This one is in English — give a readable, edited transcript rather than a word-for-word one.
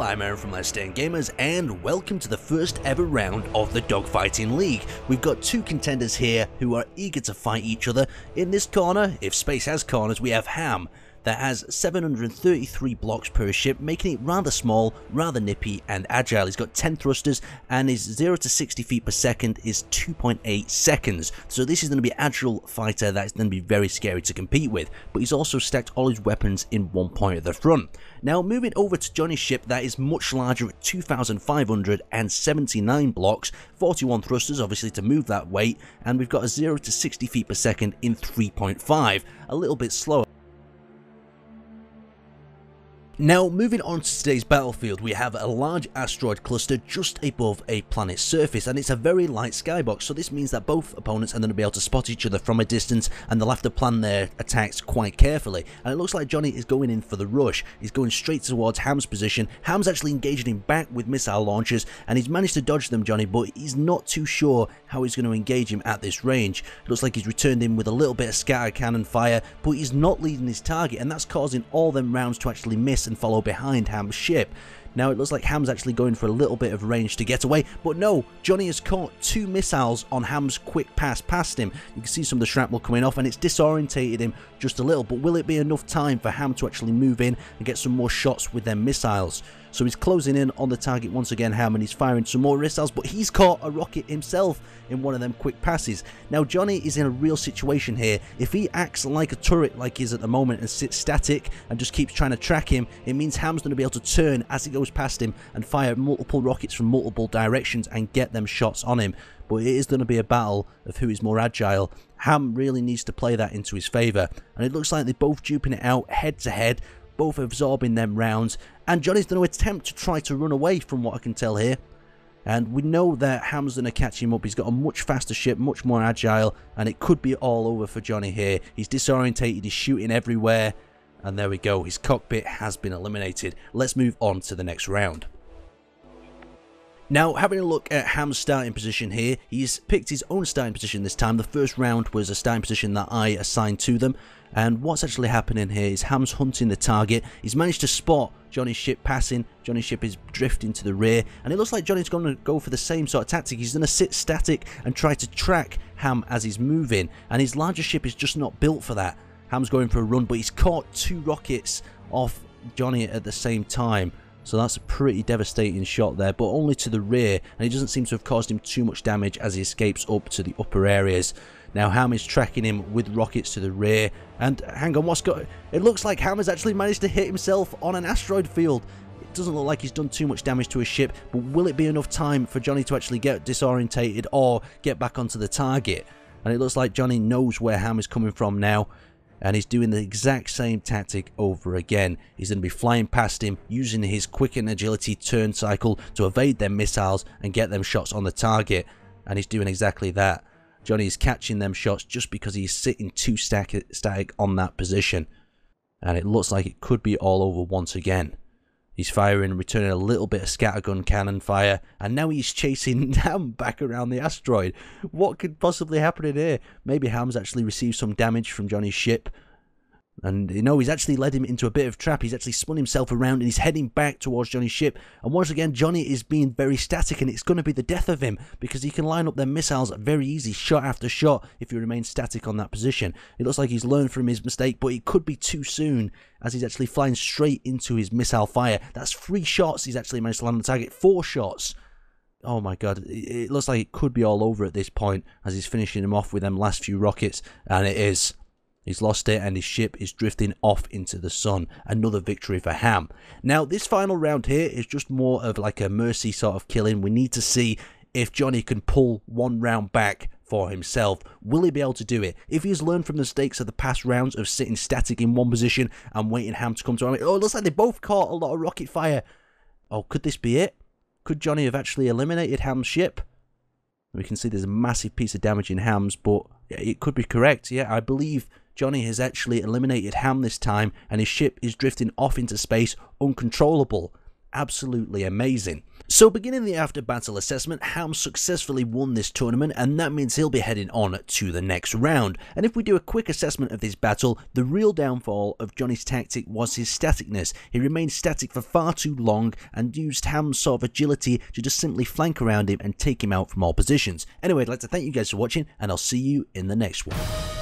I'm Aaron from Let's Stand Gamers, and welcome to the first ever round of the Dogfighting League. We've got two contenders here who are eager to fight each other. In this corner, if space has corners, we have Ham, that has 733 blocks per ship, making it rather small, rather nippy and agile. He's got 10 thrusters, and his 0 to 60 feet per second is 2.8 seconds. So this is going to be an agile fighter that's going to be very scary to compete with, but he's also stacked all his weapons in one point at the front. Now moving over to Johnny's ship, that is much larger at 2,579 blocks, 41 thrusters obviously to move that weight, and we've got a 0 to 60 feet per second in 3.5, a little bit slower. Now, moving on to today's battlefield, we have a large asteroid cluster just above a planet's surface, and it's a very light skybox, so this means that both opponents are going to be able to spot each other from a distance, and they'll have to plan their attacks quite carefully. And it looks like Johnny is going in for the rush. He's going straight towards Ham's position. Ham's actually engaging him back with missile launchers, and he's managed to dodge them, Johnny, but he's not too sure how he's going to engage him at this range. It looks like he's returned him with a little bit of scatter cannon fire, but he's not leading his target, and that's causing all them rounds to actually miss and follow behind Ham's ship. Now it looks like Ham's actually going for a little bit of range to get away, but no, Johnny has caught two missiles on Ham's quick pass past him. You can see some of the shrapnel coming off, and it's disorientated him just a little, but will it be enough time for Ham to actually move in and get some more shots with them missiles? So he's closing in on the target once again, Ham, and he's firing some more missiles, but he's caught a rocket himself in one of them quick passes. Now Johnny is in a real situation here. If he acts like a turret like he is at the moment and sits static and just keeps trying to track him, it means Ham's going to be able to turn as he goes past him and fire multiple rockets from multiple directions and get them shots on him. But it is going to be a battle of who is more agile. Ham really needs to play that into his favour, and it looks like they're both duping it out head to head, both absorbing them rounds, and Johnny's going to attempt to try to run away from what I can tell here. And we know that Ham's going to catch him up. He's got a much faster ship, much more agile, and it could be all over for Johnny here. He's disorientated, he's shooting everywhere, and there we go. His cockpit has been eliminated. Let's move on to the next round. Now, having a look at Ham's starting position here, he's picked his own starting position this time. The first round was a starting position that I assigned to them, and what's actually happening here is Ham's hunting the target. He's managed to spot Johnny's ship passing. Johnny's ship is drifting to the rear, and it looks like Johnny's going to go for the same sort of tactic. He's going to sit static and try to track Ham as he's moving, and his larger ship is just not built for that. Ham's going for a run, but he's caught two rockets off Johnny at the same time. So that's a pretty devastating shot there, but only to the rear, and it doesn't seem to have caused him too much damage as he escapes up to the upper areas. Now Ham is tracking him with rockets to the rear, and hang on, what's got... It looks like Ham has actually managed to hit himself on an asteroid field. It doesn't look like he's done too much damage to his ship, but will it be enough time for Johnny to actually get disorientated or get back onto the target? And it looks like Johnny knows where Ham is coming from now, and he's doing the exact same tactic over again. He's going to be flying past him, using his quick and agility turn cycle to evade them missiles and get them shots on the target. And he's doing exactly that. Johnny is catching them shots just because he's sitting too static on that position. And it looks like it could be all over once again. He's firing and returning a little bit of scattergun cannon fire, and now he's chasing Ham back around the asteroid. What could possibly happen in here? Maybe Ham's actually received some damage from Johnny's ship, and you know, he's actually led him into a bit of trap. He's actually spun himself around and he's heading back towards Johnny's ship, and once again Johnny is being very static, and it's going to be the death of him because he can line up their missiles very easy, shot after shot, if he remains static on that position. It looks like he's learned from his mistake, but it could be too soon as he's actually flying straight into his missile fire. That's 3 shots he's actually managed to land on the target. 4 shots. Oh my god, it looks like it could be all over at this point as he's finishing him off with them last few rockets, and it is. He's lost it, and his ship is drifting off into the sun. Another victory for Ham. Now, this final round here is just more of like a mercy sort of killing. We need to see if Johnny can pull one round back for himself. Will he be able to do it? If he's learned from the mistakes of the past rounds of sitting static in one position and waiting Ham to come to him. Oh, it looks like they both caught a lot of rocket fire. Oh, could this be it? Could Johnny have actually eliminated Ham's ship? We can see there's a massive piece of damage in Ham's, but it could be correct. Yeah, I believe Johnny has actually eliminated Ham this time, and his ship is drifting off into space uncontrollable. Absolutely amazing. So beginning the after battle assessment, Ham successfully won this tournament, and that means he'll be heading on to the next round. And if we do a quick assessment of this battle, the real downfall of Johnny's tactic was his staticness. He remained static for far too long and used Ham's sort of agility to just simply flank around him and take him out from all positions. Anyway, I'd like to thank you guys for watching, and I'll see you in the next one.